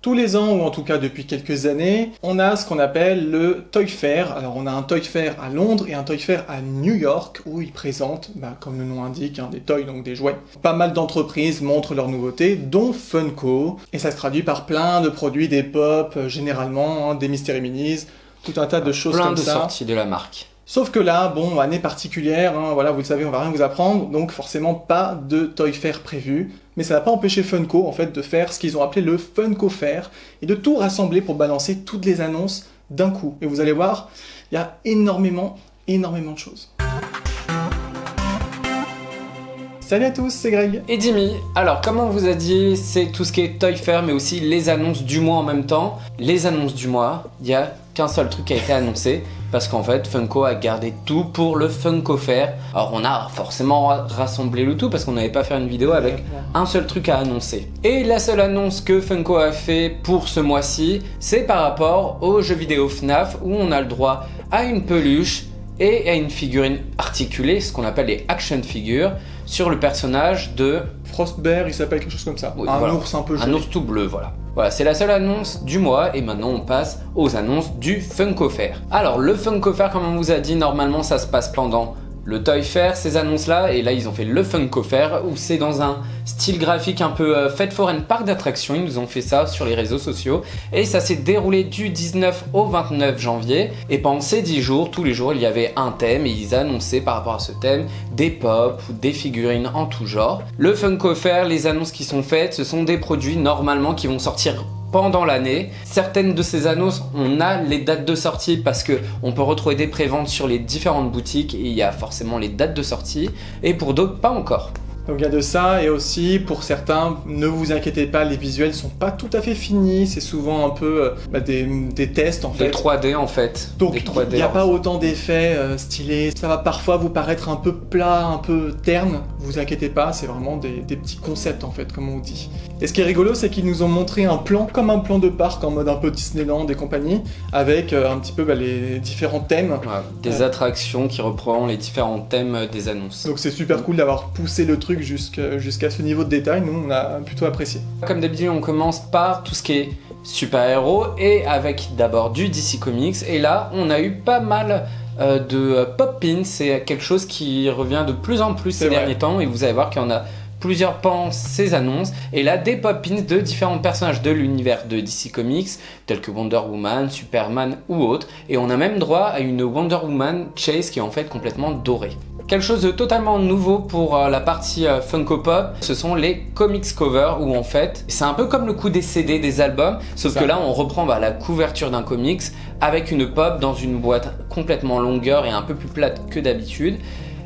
Tous les ans, ou en tout cas depuis quelques années, on a ce qu'on appelle le Toy Fair. Alors on a un Toy Fair à Londres et un Toy Fair à New York, où ils présentent, comme le nom indique, des toys, donc des jouets. Pas mal d'entreprises montrent leurs nouveautés, dont Funko, et ça se traduit par plein de produits, des pop, généralement, des Mystery Minis, tout un tas de choses comme ça. Plein de sorties de la marque. Sauf que là, bon, année particulière, voilà, vous le savez, on va rien vous apprendre, donc forcément pas de Toy Fair prévu. Mais ça n'a pas empêché Funko, en fait, de faire ce qu'ils ont appelé le Funko Fair, et de tout rassembler pour balancer toutes les annonces d'un coup. Et vous allez voir, il y a énormément de choses. Salut à tous, c'est Greg. Et Jimmy, alors comme on vous a dit, c'est tout ce qui est Toy Fair, mais aussi les annonces du mois en même temps. Les annonces du mois, il n'y a qu'un seul truc qui a été annoncé, parce qu'en fait Funko a gardé tout pour le Funko Fair. Alors on a forcément rassemblé le tout, parce qu'on n'avait pas fait une vidéo avec un seul truc à annoncer. Et la seule annonce que Funko a fait pour ce mois-ci, c'est par rapport au jeu vidéo FNAF, où on a le droit à une peluche et à une figurine articulée, ce qu'on appelle les action figures, sur le personnage de Frostbear, il s'appelle quelque chose comme ça. Oui, un voilà. ours un peu joli. Un ours tout bleu, voilà. Voilà, c'est la seule annonce du mois et maintenant on passe aux annonces du Funko Fair. Alors le Funko Fair, comme on vous a dit, normalement ça se passe pendant le Toy Fair, ces annonces-là, et là ils ont fait le Funko Fair où c'est dans un style graphique un peu fête foraine, parc d'attractions. Ils nous ont fait ça sur les réseaux sociaux et ça s'est déroulé du 19 au 29 janvier. Et pendant ces 10 jours, tous les jours il y avait un thème et ils annonçaient par rapport à ce thème des pop ou des figurines en tout genre. Le Funko Fair, les annonces qui sont faites, ce sont des produits normalement qui vont sortir pendant l'année. Certaines de ces annonces, on a les dates de sortie parce que on peut retrouver des préventes sur les différentes boutiques et il y a forcément les dates de sortie, et pour d'autres pas encore. Donc il y a de ça, et aussi pour certains, ne vous inquiétez pas, les visuels sont pas tout à fait finis, c'est souvent un peu des tests en fait. Des 3D en fait. Donc il n'y a pas autant d'effets stylés, ça va parfois vous paraître un peu plat, un peu terne, vous inquiétez pas, c'est vraiment des petits concepts en fait, comme on dit. Et ce qui est rigolo, c'est qu'ils nous ont montré un plan, comme un plan de parc en mode un peu Disneyland et compagnie, avec un petit peu les différents thèmes. Ouais, des attractions qui reprennent les différents thèmes des annonces. Donc c'est super cool d'avoir poussé le truc jusqu'à ce niveau de détail, nous on a plutôt apprécié. Comme d'habitude, on commence par tout ce qui est super-héros et avec d'abord du DC Comics, et là on a eu pas mal de pop pins. C'est quelque chose qui revient de plus en plus ces derniers temps, et vous allez voir qu'il y en a plusieurs pendant ces annonces, et là des pop pins de différents personnages de l'univers de DC Comics tels que Wonder Woman, Superman ou autres, et on a même droit à une Wonder Woman Chase qui est en fait complètement dorée. Quelque chose de totalement nouveau pour la partie Funko Pop, ce sont les comics covers, où en fait c'est un peu comme le coup des CD, des albums, sauf que là on reprend la couverture d'un comics avec une pop dans une boîte complètement longueur et un peu plus plate que d'habitude.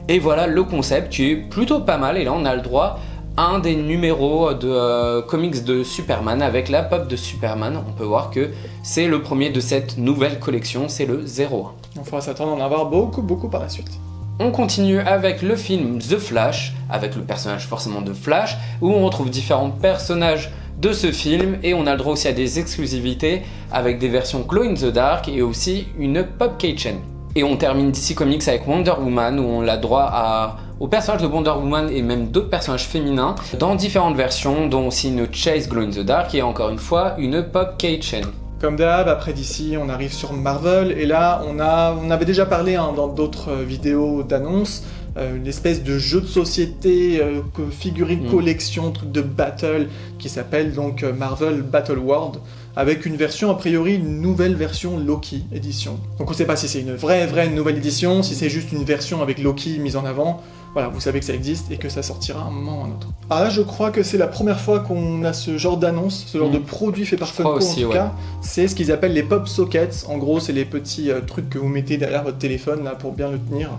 Et voilà le concept qui est plutôt pas mal, et là on a le droit à un des numéros de comics de Superman avec la pop de Superman. On peut voir que c'est le premier de cette nouvelle collection, c'est le 01. On faudra s'attendre à en avoir beaucoup par la suite. On continue avec le film The Flash, avec le personnage forcément de Flash, où on retrouve différents personnages de ce film, et on a le droit aussi à des exclusivités avec des versions Glow in the Dark et aussi une pop keychain. Et on termine DC Comics avec Wonder Woman, où on a droit au personnage de Wonder Woman et même d'autres personnages féminins dans différentes versions, dont aussi une Chase Glow in the Dark et encore une fois une pop keychain. Comme d'hab, après d'ici, on arrive sur Marvel, et là, on avait déjà parlé dans d'autres vidéos d'annonces, une espèce de jeu de société, figurine collection, truc de battle, qui s'appelle donc Marvel Battle World, avec une version, a priori, une nouvelle version Loki édition. Donc on sait pas si c'est une vraie nouvelle édition, si c'est juste une version avec Loki mise en avant. Voilà, vous savez que ça existe et que ça sortira à un moment ou à un autre. Ah là, je crois que c'est la première fois qu'on a ce genre d'annonce, ce genre de produit fait par Funko aussi, en tout cas. C'est ce qu'ils appellent les pop sockets. En gros, c'est les petits trucs que vous mettez derrière votre téléphone là pour bien le tenir.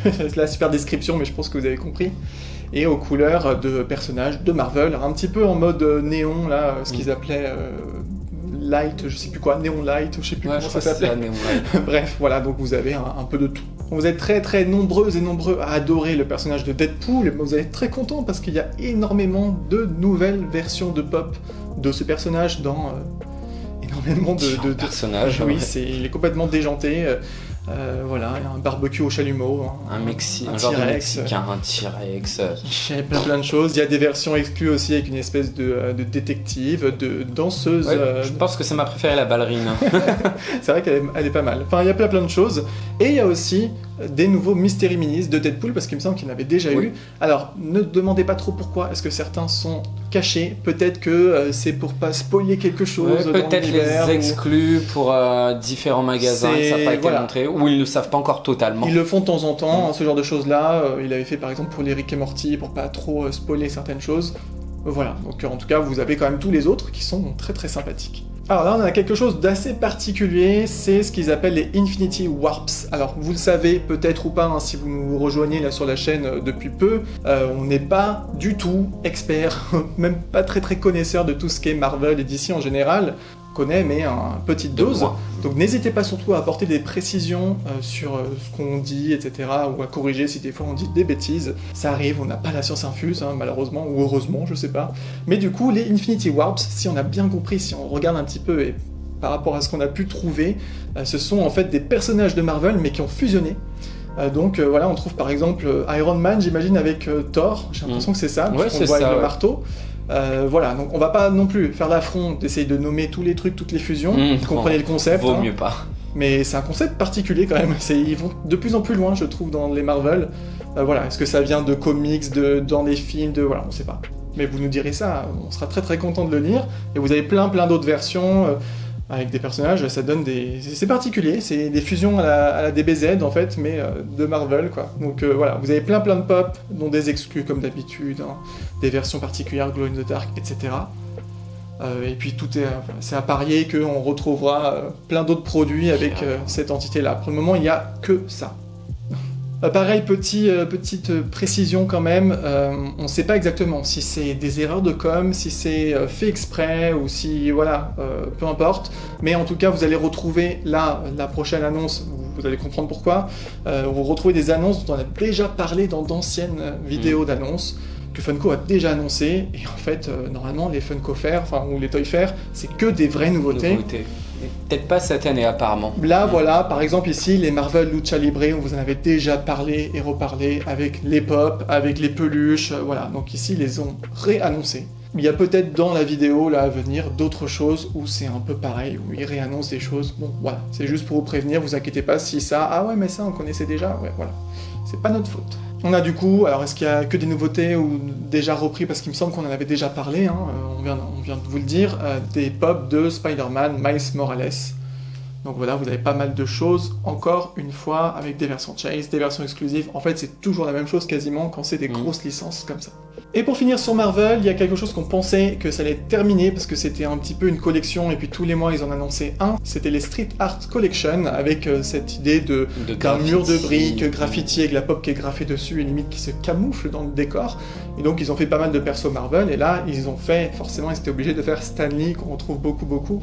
C'est la super description, mais je pense que vous avez compris. Et aux couleurs de personnages de Marvel, un petit peu en mode néon là, ce qu'ils appelaient light, je sais plus quoi, néon light, ou je sais plus comment ça s'appelait. Bref, voilà, donc vous avez un peu de tout. Vous êtes très nombreuses et nombreux à adorer le personnage de Deadpool, et vous allez être très contents parce qu'il y a énormément de nouvelles versions de pop de ce personnage dans énormément de personnages. Oui, il est complètement déjanté. Voilà, un barbecue au chalumeau, un genre de T-Rex, Mexicain, un T-Rex. Il y a plein de choses. Il y a des versions exclues aussi avec une espèce de détective, de danseuse. Ouais, je pense que c'est ma préférée, la ballerine. C'est vrai qu'elle est pas mal. Enfin, il y a plein de choses. Et il y a aussi des nouveaux Mystery Minis de Deadpool, parce qu'il me semble qu'il y en avait déjà eu. Alors, ne demandez pas trop pourquoi. Est-ce que certains sont cachés? Peut-être que c'est pour pas spoiler quelque chose. Peut-être les exclus pour différents magasins que ça n'a pas été montré, ou ils ne savent pas encore totalement. Ils le font de temps en temps, ce genre de choses-là. Il avait fait par exemple pour les Rick et Morty, pour pas trop spoiler certaines choses. Voilà, donc en tout cas, vous avez quand même tous les autres qui sont très très sympathiques. Alors là, on a quelque chose d'assez particulier, c'est ce qu'ils appellent les Infinity Warps. Alors, vous le savez peut-être ou pas, si vous nous rejoignez là sur la chaîne depuis peu, on n'est pas du tout expert, même pas très très connaisseur de tout ce qui est Marvel et DC en général. Connaît, mais en petite dose. Donc n'hésitez pas surtout à apporter des précisions sur ce qu'on dit, etc. ou à corriger si des fois on dit des bêtises. Ça arrive, on n'a pas la science infuse, malheureusement, ou heureusement, je sais pas. Mais du coup, les Infinity Warps, si on a bien compris, si on regarde un petit peu et par rapport à ce qu'on a pu trouver, ce sont en fait des personnages de Marvel, mais qui ont fusionné. Donc voilà, on trouve par exemple Iron Man, j'imagine, avec Thor, j'ai l'impression que c'est ça, ouais, c'est ça, avec le marteau. Voilà, donc on va pas non plus faire l'affront d'essayer de nommer tous les trucs, toutes les fusions, vous comprenez le concept. Vaut mieux pas. Mais c'est un concept particulier quand même, ils vont de plus en plus loin je trouve dans les Marvel. Voilà, est-ce que ça vient de comics, dans les films, voilà, on sait pas. Mais vous nous direz ça, on sera très très content de le lire, et vous avez plein d'autres versions, avec des personnages, ça donne c'est particulier, c'est des fusions à la DBZ en fait, mais de Marvel quoi. Donc voilà, vous avez plein de pop, dont des exclus comme d'habitude, des versions particulières, Glow in the Dark, etc. Et puis c'est à parier qu'on retrouvera plein d'autres produits avec cette entité-là. Pour le moment, il n'y a que ça. Pareil, petite précision quand même, on ne sait pas exactement si c'est des erreurs de com, si c'est fait exprès ou si, voilà, peu importe. Mais en tout cas, vous allez retrouver là, la prochaine annonce, vous allez comprendre pourquoi, vous retrouvez des annonces dont on a déjà parlé dans d'anciennes vidéos d'annonces, que Funko a déjà annoncé, et en fait, normalement, les Funko Fair, ou les Toy Fair, c'est que des vraies nouveautés. Peut-être pas cette année apparemment. Là voilà, par exemple ici, les Marvel Lucha Libre, on vous en avait déjà parlé et reparlé avec les pop, avec les peluches, voilà. Donc ici, ils les ont réannoncés. Il y a peut-être dans la vidéo là à venir d'autres choses où c'est un peu pareil, où ils réannoncent des choses. Bon voilà, c'est juste pour vous prévenir, vous inquiétez pas si ça, ah ouais mais ça on connaissait déjà, ouais voilà. C'est pas notre faute. On a du coup, alors est-ce qu'il y a que des nouveautés ou déjà repris, parce qu'il me semble qu'on en avait déjà parlé, on vient de vous le dire, des pop de Spider-Man Miles Morales. Donc voilà, vous avez pas mal de choses, encore une fois, avec des versions Chase, des versions exclusives. En fait, c'est toujours la même chose quasiment quand c'est des grosses licences comme ça. Et pour finir sur Marvel, il y a quelque chose qu'on pensait que ça allait être terminé, parce que c'était un petit peu une collection, et puis tous les mois ils en annonçaient un. C'était les Street Art Collection, avec cette idée d'un mur de briques, graffiti avec la pop qui est graffée dessus, et limite qui se camoufle dans le décor. Et donc ils ont fait pas mal de persos Marvel, et là ils ont fait, forcément ils étaient obligés de faire Stan Lee, qu'on retrouve beaucoup,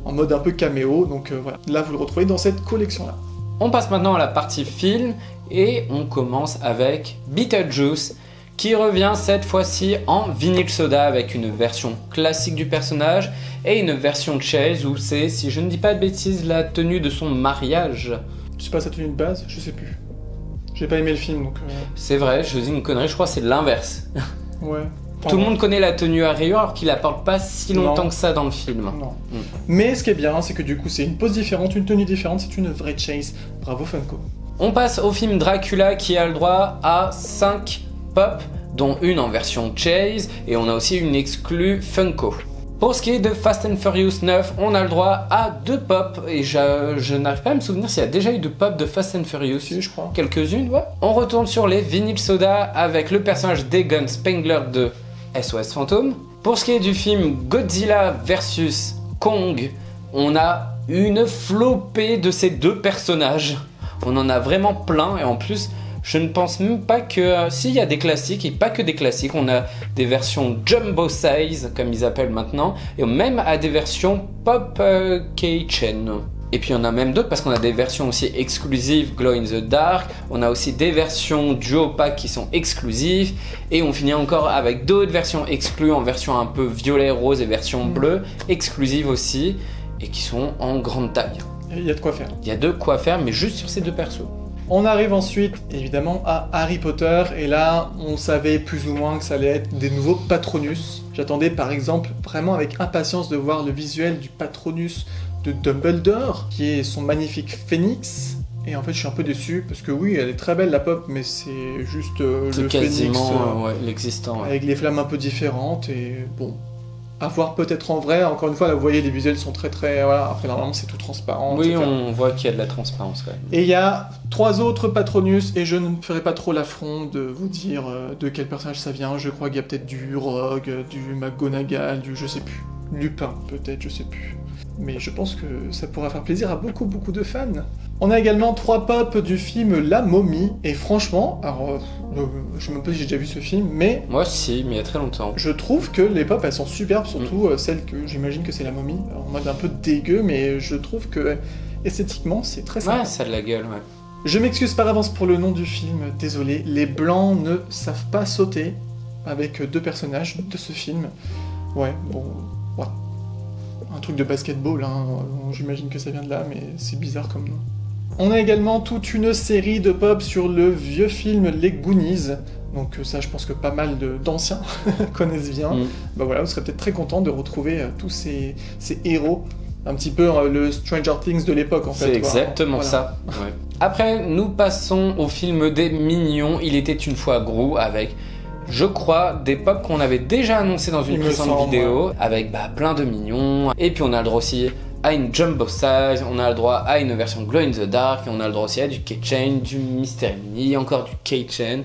en mode un peu caméo, donc voilà. Là vous le retrouvez dans cette collection-là. On passe maintenant à la partie film, et on commence avec Beetlejuice, qui revient cette fois-ci en vinyle soda avec une version classique du personnage et une version Chase où c'est, si je ne dis pas de bêtises, la tenue de son mariage. Je sais pas sa tenue de base, je sais plus. J'ai pas aimé le film donc... C'est vrai, je dis une connerie, je crois que c'est l'inverse. Ouais. Tout le monde connaît la tenue à rayures alors qu'il la porte pas si longtemps que ça dans le film. Non. Mais ce qui est bien, c'est que du coup c'est une pose différente, une tenue différente, c'est une vraie Chase. Bravo Funko. On passe au film Dracula qui a le droit à 5 pop, dont une en version Chase, et on a aussi une exclue Funko. Pour ce qui est de Fast and Furious 9, on a le droit à 2 pop, et je n'arrive pas à me souvenir s'il y a déjà eu de pop de Fast and Furious. Si, je crois. Quelques-unes, ouais. On retourne sur les vinyl soda avec le personnage d'Egon Spengler de SOS Fantôme. Pour ce qui est du film Godzilla vs Kong, on a une flopée de ces deux personnages. On en a vraiment plein, et en plus... Je ne pense même pas que... S'il y a des classiques, et pas que des classiques, on a des versions jumbo size, comme ils appellent maintenant, et même à des versions pop keychain. Et puis on a même d'autres, parce qu'on a des versions aussi exclusives, Glow in the Dark, on a aussi des versions duo pack qui sont exclusives, et on finit encore avec d'autres versions exclues, en version un peu violet, rose et version bleue, exclusives aussi, et qui sont en grande taille. Il y a de quoi faire. Il y a de quoi faire, mais juste sur ces 2 persos. On arrive ensuite, évidemment, à Harry Potter, et là, on savait plus ou moins que ça allait être des nouveaux Patronus. J'attendais par exemple vraiment avec impatience de voir le visuel du Patronus de Dumbledore, qui est son magnifique phénix. Et en fait, je suis un peu déçu, parce que oui, elle est très belle la pop, mais c'est juste le C'est phénix quasiment l'existant. Ouais. avec les flammes un peu différentes, et bon... À voir peut-être en vrai, encore une fois, là vous voyez les visuels sont très très... Voilà, après normalement c'est tout transparent. Oui, etc. on voit qu'il y a de la transparence quand même. Et il y a 3 autres Patronus, et je ne me ferai pas trop l'affront de vous dire de quel personnage ça vient. Je crois qu'il y a peut-être du Rogue, du McGonagall, du je sais plus. Lupin peut-être, je sais plus. Mais je pense que ça pourra faire plaisir à beaucoup de fans. On a également 3 pop du film La Momie, et franchement, alors je sais même pas si j'ai déjà vu ce film, mais Moi si, mais il y a très longtemps. je trouve que les pop elles sont superbes, surtout celle que j'imagine que c'est La Momie, en mode un peu dégueu, mais je trouve que esthétiquement c'est très sympa. Ouais, ça a de la gueule, ouais. Je m'excuse par avance pour le nom du film, désolé, les blancs ne savent pas sauter avec 2 personnages de ce film. Ouais, bon, voilà. Un truc de basketball, hein, j'imagine que ça vient de là, mais c'est bizarre comme nom. On a également toute une série de pop sur le vieux film Les Goonies, donc ça je pense que pas mal d'anciens connaissent bien. Bah voilà, vous serez peut-être très content de retrouver tous ces héros, un petit peu le Stranger Things de l'époque en fait. C'est exactement voilà. ça. Ouais. Après, nous passons au film des Mignons, Il était une fois Gru, avec... Je crois, des pop qu'on avait déjà annoncé dans une précédente vidéo, avec plein de mignons. Et puis on a le droit aussi à une jumbo size, on a le droit à une version glow in the dark, et on a le droit aussi à du keychain, du mystery mini, encore du keychain,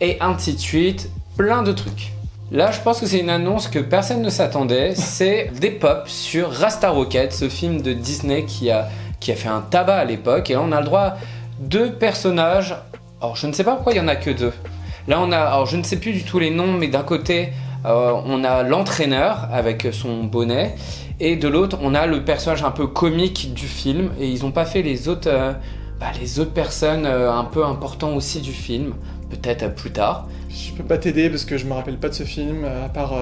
et ainsi de suite, plein de trucs. Là, je pense que c'est une annonce que personne ne s'attendait, c'est des pop sur Rasta Rocket, ce film de Disney qui a fait un tabac à l'époque, et là on a le droit à 2 personnages, alors je ne sais pas pourquoi il y en a que 2. Là, on a, alors je ne sais plus du tout les noms, mais d'un côté, on a l'entraîneur avec son bonnet, et de l'autre, on a le personnage un peu comique du film, et ils n'ont pas fait les autres personnes un peu importantes aussi du film, peut-être plus tard. Je peux pas t'aider parce que je me rappelle pas de ce film, à part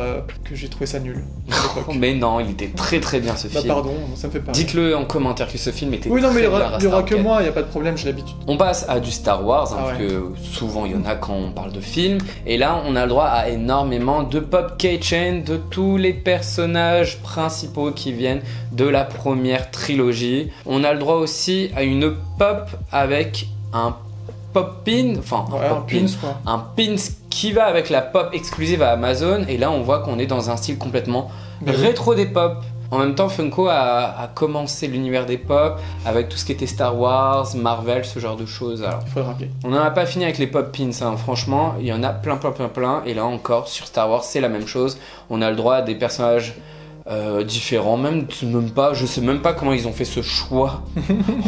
que j'ai trouvé ça nul à l'époque. Mais non, il était très très bien ce film. Pardon, ça me fait pas. Dites-le en commentaire que ce film était oui, non, mais très bien. il y aura que moi, il y a pas de problème, j'ai l'habitude. On passe à du Star Wars, Ah parce ouais. que souvent il y en a quand on parle de films. Et là, on a le droit à énormément de pop keychain de tous les personnages principaux qui viennent de la première trilogie. On a le droit aussi à une pop avec un pop pin, enfin Ouais, un pins quoi. un pins qui va avec la pop exclusive à Amazon. Et là, on voit qu'on est dans un style complètement rétro des pop. En même temps, Funko a commencé l'univers des pop avec tout ce qui était Star Wars, Marvel, ce genre de choses. Alors, Il faut le rappeler. on n'en a pas fini avec les pop pins, hein. Franchement, il y en a plein. Et là encore, sur Star Wars, c'est la même chose. On a le droit à des personnages différents, je sais même pas comment ils ont fait ce choix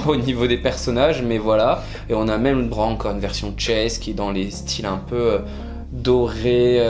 au niveau des personnages, mais voilà. Et on a même le droit encore une version Chase qui est dans les styles un peu doré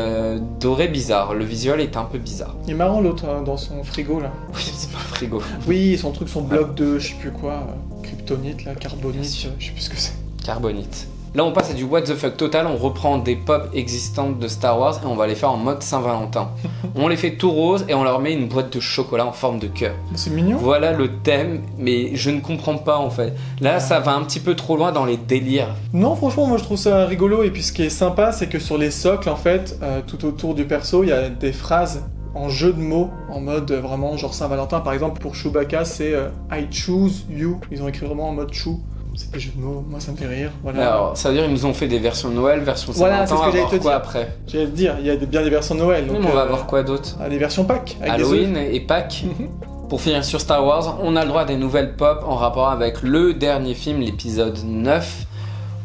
bizarre. Le visuel est un peu bizarre. Il est marrant l'autre hein, dans son frigo là. Oui, c'est pas frigo. Oui, son truc, son bloc de je sais plus quoi, kryptonite là, carbonite, Bien sûr. je sais plus ce que c'est. Carbonite. Là, on passe à du what the fuck total. On reprend des pop existantes de Star Wars et on va les faire en mode Saint-Valentin. On les fait tout rose et on leur met une boîte de chocolat en forme de cœur. C'est mignon. Voilà le thème, mais je ne comprends pas en fait. Là, ça va un petit peu trop loin dans les délires. Non, franchement, moi je trouve ça rigolo. Et puis ce qui est sympa, c'est que sur les socles, en fait, tout autour du perso, il y a des phrases en jeu de mots, en mode vraiment genre Saint-Valentin. Par exemple, pour Chewbacca, c'est I choose you. Ils ont écrit vraiment en mode chou. C'est des jeux de mots, moi ça me fait rire. Voilà. Alors, ça veut dire qu'ils nous ont fait des versions Noël, versions Saint-Valentin. Voilà, c'est ce que j'allais te quoi dire. après J'allais te dire, il y a bien des versions Noël. Donc, on va avoir quoi d'autre? Des versions Pâques. Avec Halloween et Pâques. Pour finir sur Star Wars, on a le droit à des nouvelles pop en rapport avec le dernier film, l'épisode 9,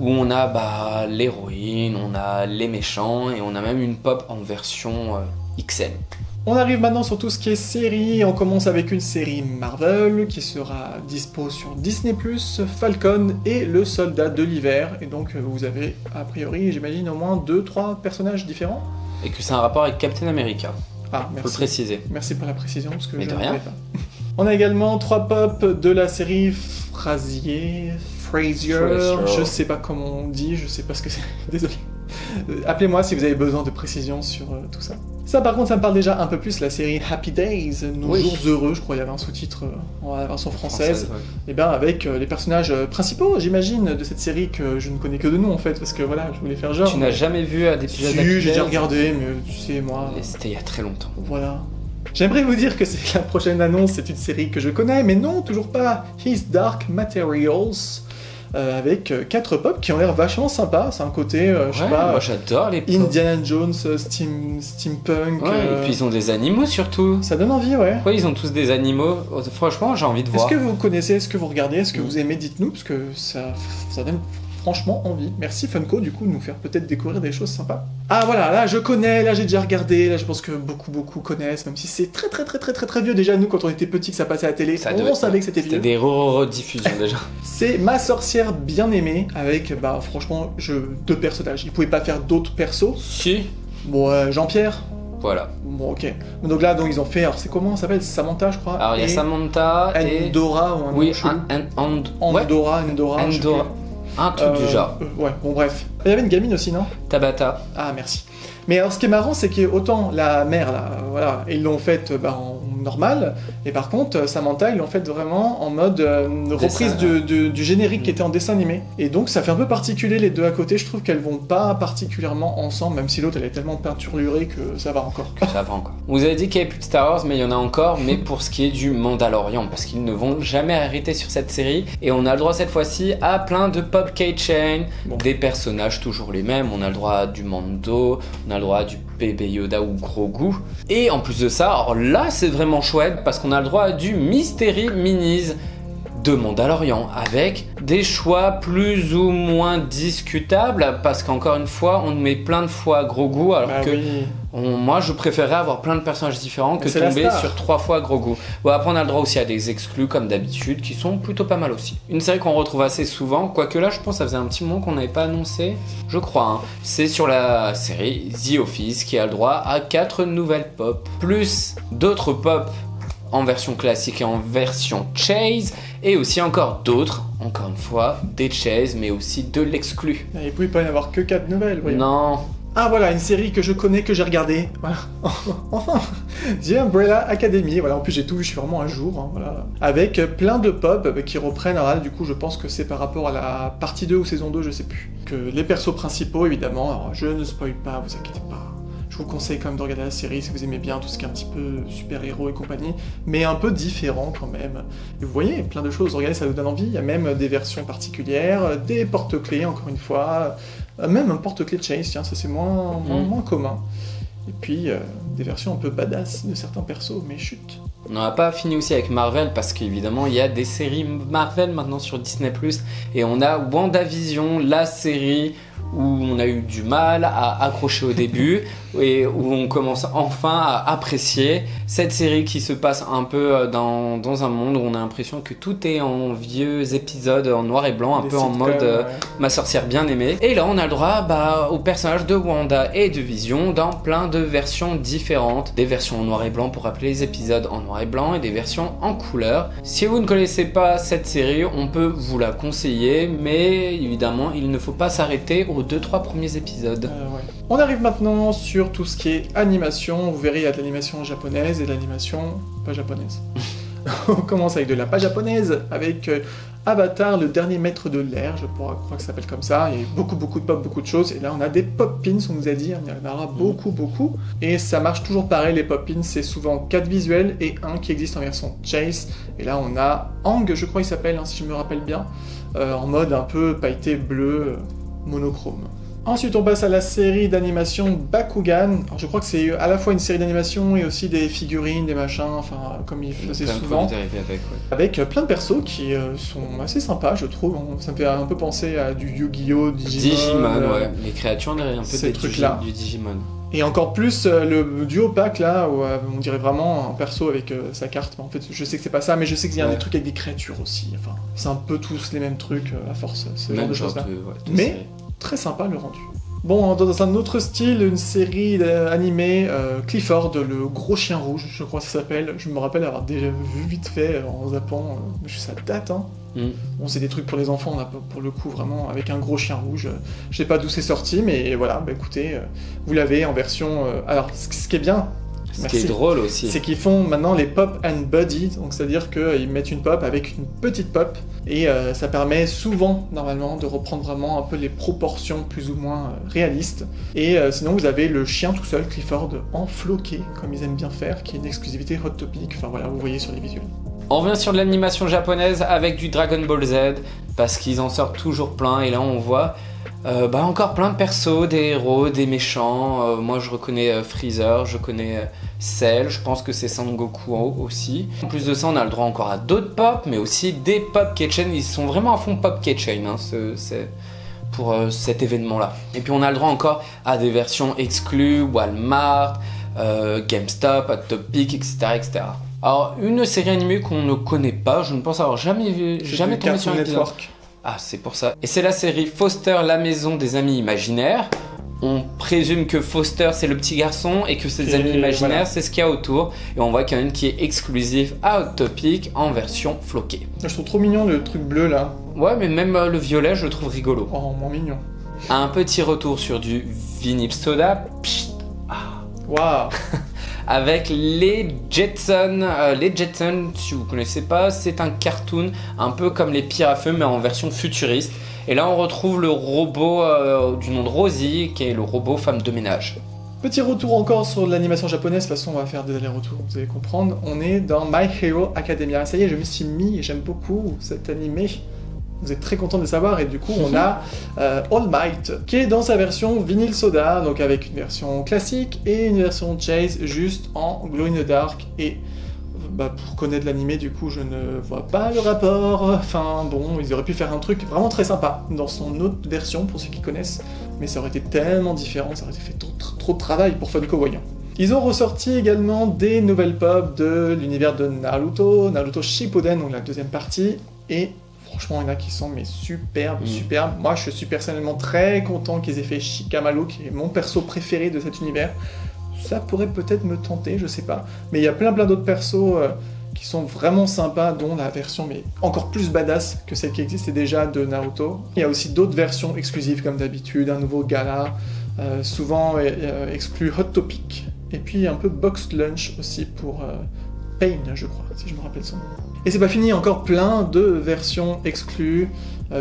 où on a l'héroïne, on a les méchants et on a même une pop en version XL. On arrive maintenant sur tout ce qui est série. On commence avec une série Marvel qui sera dispo sur Disney+, Falcon et le Soldat de l'hiver. Et donc vous avez a priori, j'imagine, au moins 2-3 personnages différents. Et que c'est un rapport avec Captain America, Ah, faut le merci. préciser. Merci pour la précision, parce que Mais je de ne rien. savais pas. On a également 3 pop de la série Frasier. Je sais pas comment on dit, je sais pas ce que c'est. Désolé. Appelez-moi si vous avez besoin de précisions sur tout ça. Ça par contre ça me parle déjà un peu plus, la série Happy Days, Nos jours heureux, je crois il y avait un sous-titre en version française. Et bien avec les personnages principaux j'imagine de cette série que je ne connais que de nom en fait, parce que voilà, je voulais faire genre... Tu n'as jamais vu d'épisode d'Happy Days? J'ai déjà regardé, mais tu sais moi... C'était il y a très longtemps. Voilà. J'aimerais vous dire que c'est la prochaine annonce, c'est une série que je connais, mais non, toujours pas. His Dark Materials, avec 4 pop qui ont l'air vachement sympas. C'est un côté, je sais pas, moi j'adore les pop. Indiana Jones, steampunk. Ouais, et puis ils ont des animaux surtout. Ça donne envie, ouais. Ouais, ils ont tous des animaux. Franchement, j'ai envie de voir. Est-ce que vous connaissez, est-ce que vous regardez, est-ce que vous aimez? Dites-nous, parce que ça donne franchement envie. Merci Funko du coup de nous faire peut-être découvrir des choses sympas. Ah voilà, là je connais, là j'ai déjà regardé, là je pense que beaucoup connaissent, même si c'est très vieux déjà. Nous quand on était petits que ça passait à la télé, on savait que c'était vieux. C'était des rediffusions déjà. C'est Ma sorcière bien aimée avec franchement 2 personnages. Ils pouvaient pas faire d'autres persos. Si. Bon Jean-Pierre. Voilà. Bon ok. Donc là donc ils ont fait, alors c'est comment ça s'appelle, Samantha je crois. Alors il y a Samantha et Endora ou un oui, Endora. Un truc du genre. Ouais, bon bref. Il y avait une gamine aussi, non? Tabata. Ah, merci. Mais alors ce qui est marrant, c'est que autant la mère, là, voilà, ils l'ont faite en normal, et par contre, Samantha, ils l'ont faite vraiment en mode reprise du générique qui était en dessin animé. Et donc ça fait un peu particulier les deux à côté, je trouve qu'elles vont pas particulièrement ensemble, même si l'autre elle est tellement peinturlurée que ça va encore. Ça va encore. Vous avez dit qu'il n'y avait plus de Star Wars, mais il y en a encore, mais pour ce qui est du Mandalorian, parce qu'ils ne vont jamais arrêter sur cette série, et on a le droit cette fois-ci à plein de pop keychain, des personnages toujours les mêmes, on a le droit à du Mando, on a le droit à du bébé Yoda ou Grogu, et en plus de ça, alors là c'est vraiment chouette, parce qu'on a le droit à du Mystery Minis de Mandalorian, avec des choix plus ou moins discutables, parce qu'encore une fois, on nous met plein de fois Grogu, alors que moi je préférerais avoir plein de personnages différents que tomber sur 3 fois Grogu. Bon, après on a le droit aussi à des exclus comme d'habitude, qui sont plutôt pas mal aussi. Une série qu'on retrouve assez souvent, quoique là je pense que ça faisait un petit moment qu'on n'avait pas annoncé, je crois, hein. C'est sur la série The Office, qui a le droit à 4 nouvelles pop, plus d'autres pop en version classique et en version chase, et aussi encore d'autres, encore une fois, des chase, mais aussi de l'exclu. Il ne pouvait pas y avoir que 4 nouvelles, voyons. Non. Ah voilà, une série que je connais, que j'ai regardée, voilà. Enfin, The Umbrella Academy, voilà, en plus j'ai tout vu, je suis vraiment à jour, hein, voilà. Avec plein de pop qui reprennent, alors là, du coup je pense que c'est par rapport à la partie 2 ou saison 2, je sais plus. Que les persos principaux, évidemment, alors je ne spoil pas, vous inquiétez pas. Je vous conseille quand même de regarder la série si vous aimez bien tout ce qui est un petit peu super-héros et compagnie, mais un peu différent quand même. Et vous voyez, plein de choses, regardez, ça vous donne envie, il y a même des versions particulières, des porte-clés, encore une fois, même un porte-clés de Chase, tiens, ça c'est moins commun. Et puis, des versions un peu badass de certains persos, mais chut. On n'a pas fini aussi avec Marvel, parce qu'évidemment, il y a des séries Marvel maintenant sur Disney+, et on a WandaVision, la série où on a eu du mal à accrocher au début et où on commence enfin à apprécier cette série qui se passe un peu dans un monde où on a l'impression que tout est en vieux épisodes en noir et blanc, un peu en mode Ma sorcière bien aimée. Et là on a le droit aux personnages de Wanda et de Vision dans plein de versions différentes, des versions en noir et blanc pour rappeler les épisodes en noir et blanc et des versions en couleur. Si vous ne connaissez pas cette série, on peut vous la conseiller, mais évidemment il ne faut pas s'arrêter aux 2-3 premiers épisodes. On arrive maintenant sur tout ce qui est animation. Vous verrez, il y a de l'animation japonaise et de l'animation pas japonaise. On commence avec de la pas japonaise, avec Avatar, le dernier maître de l'air, je crois que ça s'appelle comme ça. Il y a eu beaucoup de pop, beaucoup de choses. Et là, on a des pop pins, on nous a dit, il y en aura beaucoup. Et ça marche toujours pareil, les pop pins, c'est souvent 4 visuels et un qui existe en version chase. Et là, on a Ang, je crois qu'il s'appelle, si je me rappelle bien, en mode un peu pailleté bleu, monochrome. Ensuite, on passe à la série d'animation Bakugan. Alors, je crois que c'est à la fois une série d'animation et aussi des figurines, des machins, enfin, comme il faisait souvent. Avec plein de persos qui sont assez sympas, je trouve. Ça me fait un peu penser à du Yu-Gi-Oh!, Digimon, ouais. Les créatures, on dirait un peu ces trucs-là. Du Digimon. Et encore plus le duo pack là, où on dirait vraiment un perso avec sa carte. En fait, je sais que c'est pas ça, mais je sais qu'il y a des trucs avec des créatures aussi. Enfin, c'est un peu tous les mêmes trucs à force, ce genre de choses-là. Mais très sympa le rendu. Bon, dans un autre style, une série animée, Clifford, le gros chien rouge, je crois que ça s'appelle. Je me rappelle avoir déjà vu vite fait en zappant, ça date, hein. Bon, c'est des trucs pour les enfants, on a pour le coup vraiment avec un gros chien rouge. Je sais pas d'où c'est sorti, mais voilà, écoutez, vous l'avez en version. Alors, ce qui est bien. Ce qui est drôle aussi. C'est qu'ils font maintenant les pop and buddy, donc c'est-à-dire qu'ils mettent une pop avec une petite pop, et ça permet souvent, normalement, de reprendre vraiment un peu les proportions plus ou moins réalistes. Et sinon, vous avez le chien tout seul, Clifford, en floqué, comme ils aiment bien faire, qui est une exclusivité Hot Topic, enfin voilà, vous voyez sur les visuels. On revient sur de l'animation japonaise avec du Dragon Ball Z, parce qu'ils en sortent toujours plein, et là on voit encore plein de persos, des héros, des méchants. Moi je reconnais Freezer, je connais Cell, je pense que c'est Sangoku aussi. En plus de ça, on a le droit encore à d'autres pop, mais aussi des pop keychain. Ils sont vraiment à fond pop keychain, hein, c'est pour cet événement-là. Et puis on a le droit encore à des versions exclues, Walmart, GameStop, Hot Topic, etc., etc. Alors, une série animée qu'on ne connaît pas, je ne pense avoir jamais tombé sur un épisode. Ah, c'est pour ça. Et c'est la série Foster, la maison des amis imaginaires. On présume que Foster, c'est le petit garçon et que ses amis imaginaires, voilà, c'est ce qu'il y a autour. Et on voit qu'il y en a une qui est exclusive à Hot Topic en version floquée. Je trouve trop mignon le truc bleu là. Ouais, mais même le violet, je le trouve rigolo. Oh, moins mignon. Un petit retour sur du vinyle soda. Waouh. Avec les Jetsons. Les Jetsons, si vous ne connaissez pas, c'est un cartoon un peu comme les Pires à Feu, mais en version futuriste. Et là, on retrouve le robot du nom de Rosie, qui est le robot femme de ménage. Petit retour encore sur l'animation japonaise, de toute façon on va faire des allers-retours, vous allez comprendre. On est dans My Hero Academia. Ça y est, je me suis mis et j'aime beaucoup cet animé. Vous êtes très content de le savoir, et du coup on a All Might qui est dans sa version vinyle soda, donc avec une version classique et une version Chase juste en glow in the dark. Et pour connaître l'animé, du coup je ne vois pas le rapport. Enfin bon, ils auraient pu faire un truc vraiment très sympa dans son autre version pour ceux qui connaissent, mais ça aurait été tellement différent, ça aurait fait trop de travail pour Funko voyant. Ils ont ressorti également des nouvelles pop de l'univers de Naruto Shippuden, donc la deuxième partie, et franchement, il y en a qui sont superbes. Moi, je suis personnellement très content qu'ils aient fait Shikamaru, qui est mon perso préféré de cet univers. Ça pourrait peut-être me tenter, je sais pas. Mais il y a plein d'autres persos qui sont vraiment sympas, dont la version mais encore plus badass que celle qui existait déjà de Naruto. Il y a aussi d'autres versions exclusives comme d'habitude, un nouveau gala, souvent exclu Hot Topic. Et puis un peu Boxed Lunch aussi pour Pain, je crois, si je me rappelle son nom. Et c'est pas fini, encore plein de versions exclues,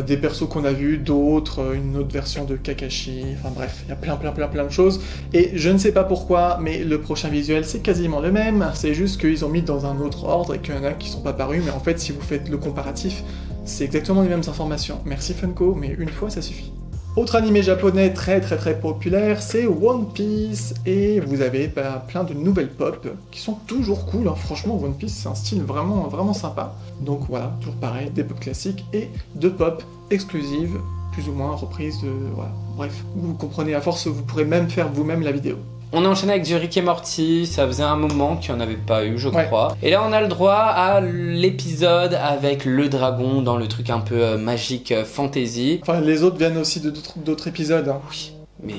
des persos qu'on a vus, d'autres, une autre version de Kakashi, enfin bref, il y a plein de choses. Et je ne sais pas pourquoi, mais le prochain visuel c'est quasiment le même, c'est juste qu'ils ont mis dans un autre ordre et qu'il y en a qui sont pas parus, mais en fait si vous faites le comparatif, c'est exactement les mêmes informations. Merci Funko, mais une fois ça suffit. Autre animé japonais très populaire, c'est One Piece, et vous avez plein de nouvelles pop qui sont toujours cool, hein. Franchement One Piece c'est un style vraiment sympa. Donc voilà, toujours pareil, des pop classiques et de pop exclusives, plus ou moins reprises de... voilà, bref, vous comprenez, à force vous pourrez même faire vous-même la vidéo. On a enchaîné avec du Rick et Morty, ça faisait un moment qu'il n'y en avait pas eu, je crois. Et là, on a le droit à l'épisode avec le dragon dans le truc un peu magique fantasy. Enfin, les autres viennent aussi d'autres épisodes. Hein. Oui, mais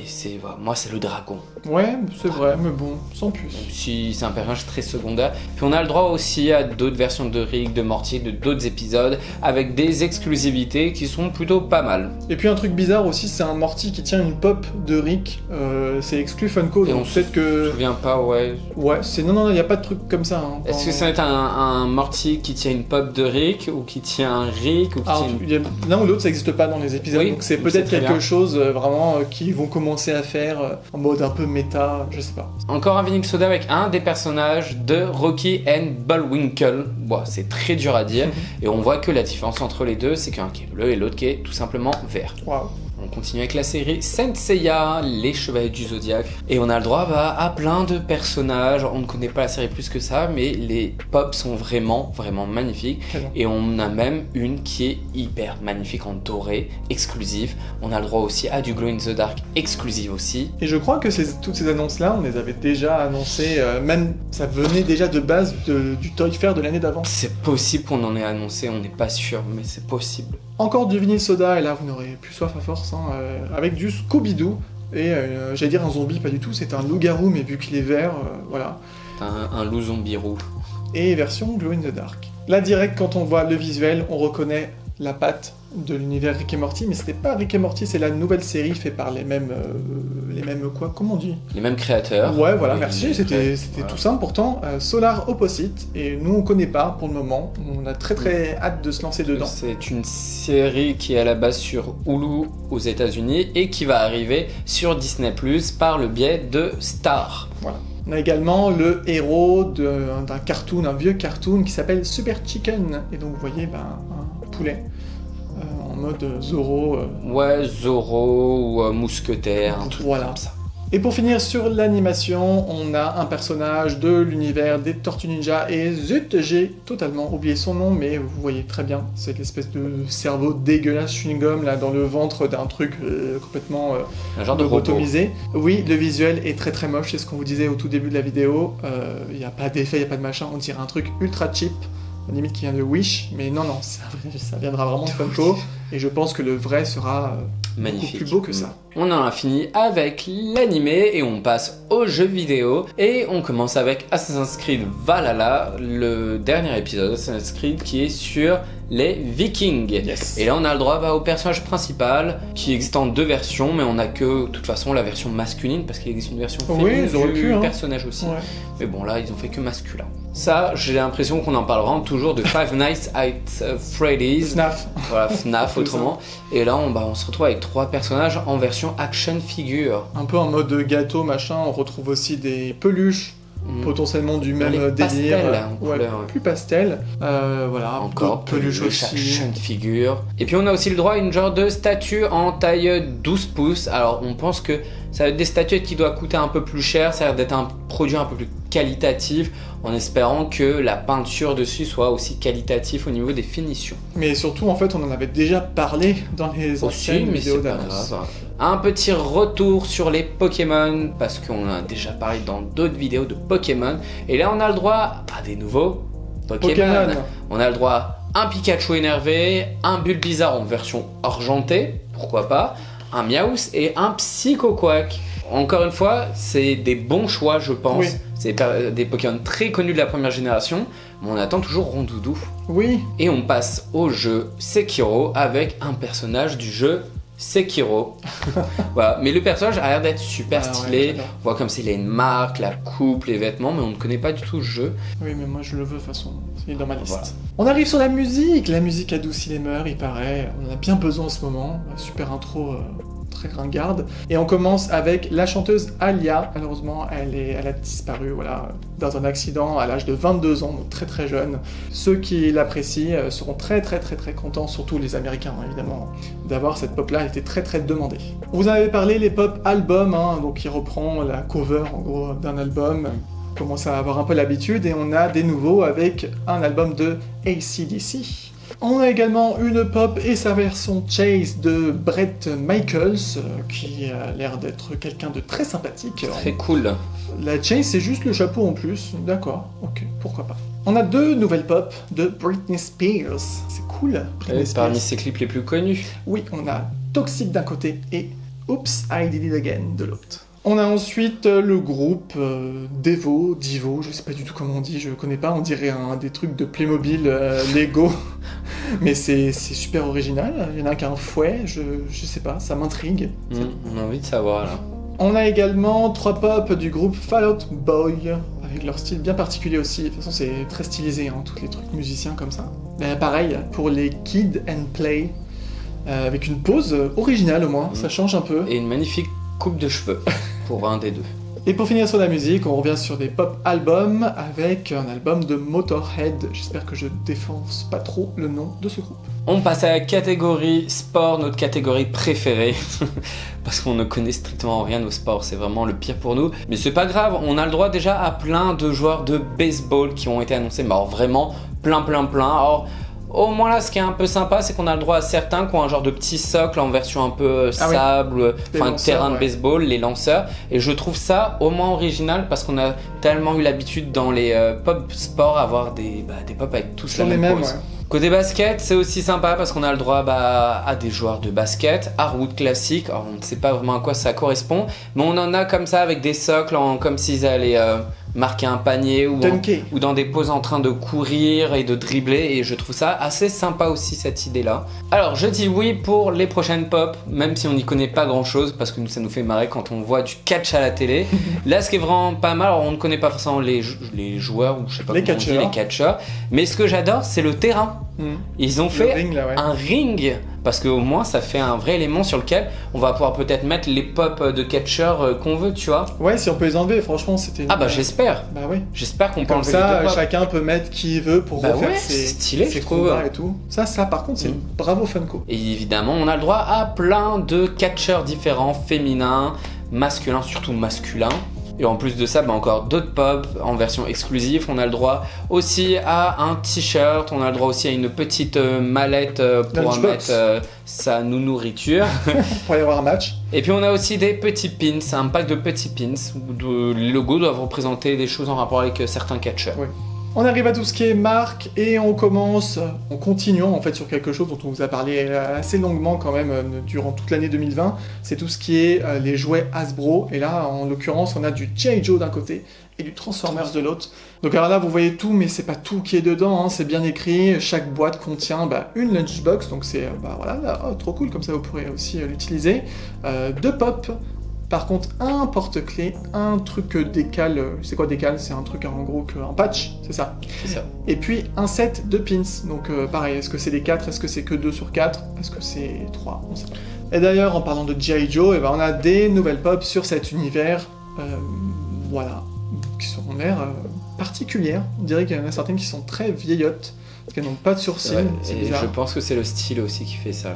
moi, c'est le dragon. Ouais, c'est vrai, mais bon, sans plus. Même si c'est un personnage très secondaire. Puis on a le droit aussi à d'autres versions de Rick, de Morty, de d'autres épisodes, avec des exclusivités qui sont plutôt pas mal. Et puis un truc bizarre aussi, c'est un Morty qui tient une pop de Rick. C'est exclu Funko, donc peut-être que... Je me souviens pas, ouais. Ouais, c'est... Non, il n'y a pas de truc comme ça. Hein, Est-ce que ça va être un Morty qui tient une pop de Rick, ou qui tient un Rick, ou qui tient une... L'un ou l'autre, ça n'existe pas dans les épisodes, donc c'est peut-être quelque chose vraiment qu'ils vont commencer à faire en mode un peu méta, je sais pas. Encore un vinyle soda avec un des personnages de Rocky and Bullwinkle. Bon, c'est très dur à dire, et on voit que la différence entre les deux, c'est qu'un qui est bleu et l'autre qui est tout simplement vert. Waouh. On continue avec la série Saint Seiya, les Chevaliers du Zodiaque. Et on a le droit à plein de personnages. On ne connaît pas la série plus que ça, mais les pops sont vraiment magnifiques. Et on a même une qui est hyper magnifique en doré, exclusive. On a le droit aussi à du Glow in the Dark, exclusive aussi. Et je crois que toutes ces annonces-là, on les avait déjà annoncées, même ça venait déjà de base du Toy Fair de l'année d'avant. C'est possible qu'on en ait annoncé, on n'est pas sûr, mais c'est possible. Encore du vinyle soda, et là vous n'aurez plus soif à force, hein, avec du Scooby-Doo Et j'allais dire un zombie, pas du tout, c'est un loup-garou, mais vu qu'il est vert, voilà. Un loup zombie roux. Et version Glow in the Dark. Là, direct, quand on voit le visuel, on reconnaît la patte de l'univers Rick et Morty, mais c'était pas Rick et Morty, c'est la nouvelle série faite par les mêmes quoi, comment on dit? Les mêmes créateurs. Ouais, voilà, merci, c'était tout simple pourtant. Solar Opposite, et nous on connaît pas pour le moment, on a très hâte de se lancer dedans. C'est une série qui est à la base sur Hulu aux États-Unis et qui va arriver sur Disney+ par le biais de Star. Voilà. On a également le héros d'un cartoon, un vieux cartoon qui s'appelle Super Chicken, et donc vous voyez un poulet. En mode Zorro. Ouais, Zorro ou Mousquetaire, un truc voilà. comme ça. Et pour finir sur l'animation, on a un personnage de l'univers des Tortues Ninja, et zut, j'ai totalement oublié son nom, mais vous voyez très bien, c'est l'espèce de cerveau dégueulasse chewing-gum là dans le ventre d'un truc complètement un genre de lobotomisé. Oui, le visuel est très moche, c'est ce qu'on vous disait au tout début de la vidéo, il n'y a pas d'effet, il n'y a pas de machin, on dirait un truc ultra cheap. Limite qui vient de Wish, mais non, ça viendra vraiment de Funko, et je pense que le vrai sera magnifique, beaucoup plus beau que ça. On en a fini avec l'animé et on passe aux jeux vidéo, et on commence avec Assassin's Creed Valhalla, le dernier épisode d'Assassin's Creed qui est sur les Vikings. Yes. Et là on a le droit au personnage principal qui existe en 2 versions, mais on a que de toute façon la version masculine parce qu'il existe une version féminine du personnage aussi. Ouais. Mais bon là ils ont fait que masculin. Ça, j'ai l'impression qu'on en parle vraiment toujours de Five Nights at Freddy's. FNAF. Voilà, FNAF autrement. Et là, on se retrouve avec 3 personnages en version action figure. Un peu en mode gâteau, machin. On retrouve aussi des peluches, potentiellement du même délire. Plus pastel. Voilà, encore peluches aussi. Action figure. Et puis on a aussi le droit à une genre de statue en taille 12 pouces. Alors on pense que ça va être des statuettes qui doivent coûter un peu plus cher. Ça a l'air d'être un produit un peu plus qualitatif, en espérant que la peinture dessus soit aussi qualitative au niveau des finitions. Mais surtout, en fait, on en avait déjà parlé dans les anciennes vidéos d'annonce. Un petit retour sur les Pokémon, parce qu'on en a déjà parlé dans d'autres vidéos de Pokémon, et là on a le droit à des nouveaux Pokémon. On a le droit à un Pikachu énervé, un Bulbizarre en version argentée, pourquoi pas, un Meowth et un Psychoquack. Encore une fois, c'est des bons choix, je pense. Oui. C'est des Pokémon très connus de la première génération, mais on attend toujours Rondoudou. Oui. Et on passe au jeu Sekiro avec un personnage du jeu Sekiro. Voilà. Mais le personnage a l'air d'être super stylé. On voit comme s'il a une marque, la coupe, les vêtements, mais on ne connaît pas du tout le jeu. Oui, mais moi je le veux de toute façon. Il est dans ma liste. Voilà. On arrive sur la musique. La musique adoucit les mœurs, il paraît. On en a bien besoin en ce moment. Super intro. Très ringarde. Et on commence avec la chanteuse Alia. Malheureusement, elle a disparu dans un accident à l'âge de 22 ans, donc très jeune. Ceux qui l'apprécient seront très contents, surtout les Américains évidemment, d'avoir cette pop-là. Elle était très demandée. Vous en avez parlé, les pop albums, donc qui reprend la cover en gros d'un album. On commence à avoir un peu l'habitude, et on a des nouveaux avec un album de AC/DC. On a également une pop et sa version Chase de Bret Michaels, qui a l'air d'être quelqu'un de très sympathique. Très cool. La Chase, c'est juste le chapeau en plus. D'accord, ok, pourquoi pas. On a 2 nouvelles pop de Britney Spears. C'est cool. Parmi ses clips les plus connus. Oui, on a Toxic d'un côté et Oops, I Did It Again de l'autre. On a ensuite le groupe Divo, je sais pas du tout comment on dit, je connais pas, on dirait des trucs de Playmobil Lego, mais c'est super original, il y en a qui a un fouet, je sais pas, ça m'intrigue. On a envie de savoir là. On a également 3 pop du groupe Fall Out Boy, avec leur style bien particulier aussi, de toute façon c'est très stylisé, tous les trucs musiciens comme ça. Mais pareil, pour les Kid and Play, avec une pose originale au moins, ça change un peu. Et une magnifique coupe de cheveux pour un des 2. Et pour finir sur la musique, on revient sur des pop albums avec un album de Motorhead. J'espère que je défonce pas trop le nom de ce groupe. On passe à la catégorie sport, notre catégorie préférée, parce qu'on ne connaît strictement rien au sport, c'est vraiment le pire pour nous. Mais c'est pas grave, on a le droit déjà à plein de joueurs de baseball qui ont été annoncés, mais alors vraiment plein. Alors, Au moins là, ce qui est un peu sympa, c'est qu'on a le droit à certains qui ont un genre de petit socle en version un peu sable, enfin terrain de baseball, les lanceurs. Et je trouve ça au moins original parce qu'on a tellement eu l'habitude dans les pop sports avoir des pop avec tous la même pose. Côté basket, c'est aussi sympa parce qu'on a le droit à des joueurs de basket, hardwood classique. Alors, on ne sait pas vraiment à quoi ça correspond, mais on en a comme ça avec des socles comme s'ils allaient marquer un panier ou dans des poses en train de courir et de dribbler, et je trouve ça assez sympa aussi cette idée là. Alors je dis oui pour les prochaines pop, même si on n'y connaît pas grand chose parce que ça nous fait marrer quand on voit du catch à la télé. Là ce qui est vraiment pas mal, alors on ne connaît pas forcément les joueurs ou je sais pas comment on dit, les catcheurs, mais ce que j'adore c'est le terrain. Ils ont fait un ring parce qu'au moins ça fait un vrai élément sur lequel on va pouvoir peut-être mettre les pop de catcheurs qu'on veut, tu vois. Ouais, si on peut les enlever, franchement c'était... Ah bah j'espère. Bah oui. J'espère qu'on peut enlever ça, les deux chacun peut mettre qui il veut pour refaire ses combats et tout. Ça par contre c'est bravo Funko. Et évidemment on a le droit à plein de catcheurs différents, féminins, masculins, surtout masculins. Et en plus de ça, encore d'autres pop en version exclusive. On a le droit aussi à un t-shirt, on a le droit aussi à une petite mallette pour mettre sa nourriture. Pour aller voir un match. Et puis on a aussi des petits pins, un pack de petits pins où les logos doivent représenter des choses en rapport avec certains catcheurs. Oui. On arrive à tout ce qui est marque et on commence en continuant en fait sur quelque chose dont on vous a parlé assez longuement quand même durant toute l'année 2020. C'est tout ce qui est les jouets Hasbro, et là en l'occurrence on a du G.I. Joe d'un côté et du Transformers de l'autre. Donc alors là vous voyez tout, mais c'est pas tout qui est dedans, c'est bien écrit. Chaque boîte contient une lunchbox, donc c'est trop cool, comme ça vous pourrez aussi l'utiliser. 2 pop. Par contre, un porte-clés, un truc décal, c'est quoi décal? C'est un truc en gros un patch, c'est ça? C'est ça. Et puis un set de pins, donc pareil, est-ce que c'est des 4, est-ce que c'est que 2 sur 4, est-ce que c'est 3, on sait pas. Et d'ailleurs, en parlant de G.I. Joe, on a des nouvelles pop sur cet univers, qui sont en l'air particulières. On dirait qu'il y en a certaines qui sont très vieillottes, parce qu'elles n'ont pas de sourcils, c'est bizarre. Je pense que c'est le style aussi qui fait ça.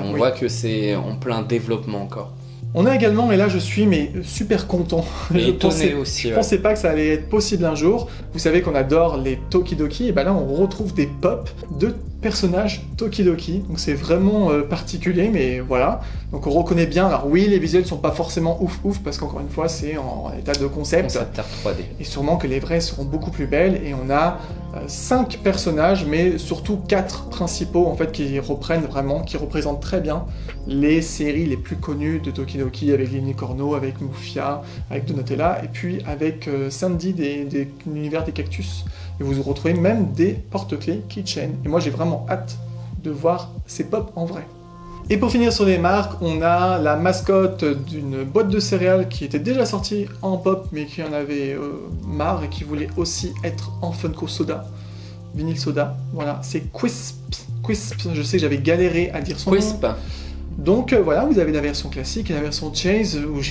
On voit que c'est en plein développement encore. On a également, et là je suis super content, je pensais pas que ça allait être possible un jour. Vous savez qu'on adore les Tokidoki, et là on retrouve des pop de personnages Tokidoki, donc c'est vraiment particulier, mais voilà. Donc on reconnaît bien, alors oui les visuels sont pas forcément ouf parce qu'encore une fois c'est en état de concept. 3D. Et sûrement que les vrais seront beaucoup plus belles, et on a 5 personnages, mais surtout 4 principaux en fait qui représentent très bien les séries les plus connues de Tokidoki, avec l'Unicorno, avec Mufia, avec Donatella, et puis avec Sandy de l'univers des cactus. Et vous retrouvez même des porte-clés keychain. Et moi j'ai vraiment hâte de voir ces pop en vrai. Et pour finir sur les marques, on a la mascotte d'une boîte de céréales qui était déjà sortie en pop, mais qui en avait marre et qui voulait aussi être en Funko Soda, vinyle soda. Voilà, c'est Quisp. Je sais que j'avais galéré à dire son nom. Donc voilà, vous avez la version classique et la version Chase, où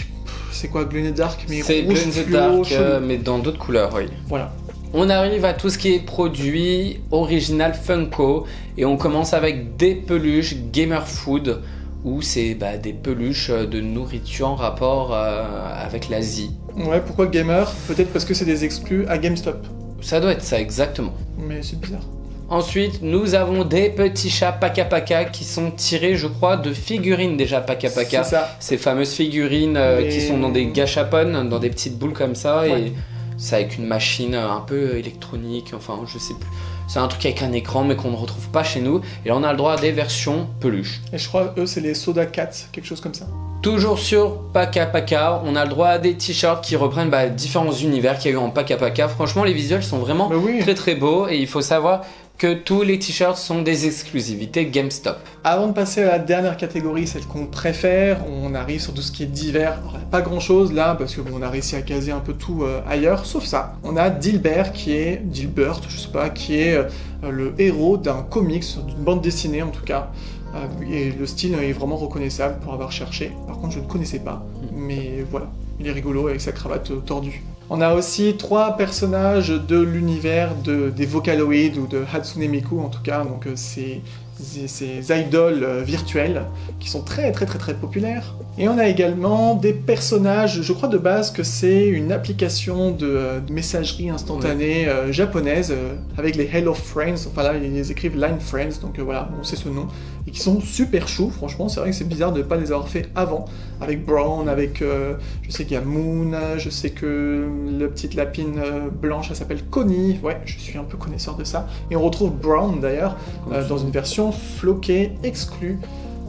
c'est quoi, Glow in the Dark, mais c'est rouge, Glow in the Dark, mais dans d'autres couleurs, oui. Voilà. On arrive à tout ce qui est produit original Funko, et on commence avec des peluches Gamer Food, où c'est des peluches de nourriture en rapport avec l'Asie. Ouais, pourquoi gamer? Peut-être parce que c'est des exclus à GameStop. Ça doit être ça, exactement. Mais c'est bizarre. Ensuite, nous avons des petits chats Paka Paka qui sont tirés, je crois, de figurines déjà Paka Paka. C'est ça. Ces fameuses figurines qui sont dans des gachapon, dans des petites boules comme ça, et c'est avec une machine un peu électronique, enfin je sais plus. C'est un truc avec un écran mais qu'on ne retrouve pas chez nous. Et là on a le droit à des versions peluches. Et je crois eux c'est les Soda Cats, quelque chose comme ça. Toujours sur Paka Paka, on a le droit à des t-shirts qui reprennent différents univers qu'il y a eu en Paka Paka. Franchement les visuels sont vraiment très très beaux, et il faut savoir que tous les t-shirts sont des exclusivités GameStop. Avant de passer à la dernière catégorie, celle qu'on préfère, on arrive sur tout ce qui est divers. Alors, pas grand chose là, parce qu'on a réussi à caser un peu tout ailleurs, sauf ça. On a Dilbert, qui est le héros d'un comics, d'une bande dessinée en tout cas. Et le style est vraiment reconnaissable pour avoir cherché. Par contre, je ne connaissais pas, mais voilà, il est rigolo avec sa cravate tordue. On a aussi 3 personnages de l'univers des Vocaloid, ou de Hatsune Miku en tout cas, donc c'est ces idoles virtuelles qui sont très populaires. Et on a également des personnages, je crois de base que c'est une application de messagerie instantanée japonaise avec les Hello Friends, enfin là ils écrivent Line Friends, donc voilà, bon, c'est ce nom, et qui sont super choux, franchement c'est vrai que c'est bizarre de ne pas les avoir fait avant, avec Brown, avec, je sais qu'il y a Moon, je sais que la petite lapine blanche elle s'appelle Connie, ouais je suis un peu connaisseur de ça, et on retrouve Brown d'ailleurs dans une version floquée exclue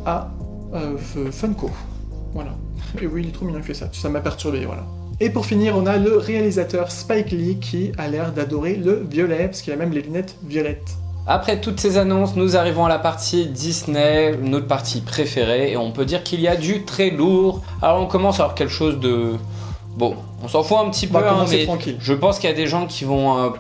à Funko. Voilà. Et oui, il est trop mignon, il fait ça. Ça m'a perturbé, voilà. Et pour finir, on a le réalisateur Spike Lee qui a l'air d'adorer le violet, parce qu'il a même les lunettes violettes. Après toutes ces annonces, nous arrivons à la partie Disney, notre partie préférée, et on peut dire qu'il y a du très lourd. Alors on commence à avoir quelque chose de... Bon, on s'en fout un petit peu, mais tranquille. Je pense qu'il y a des gens qui vont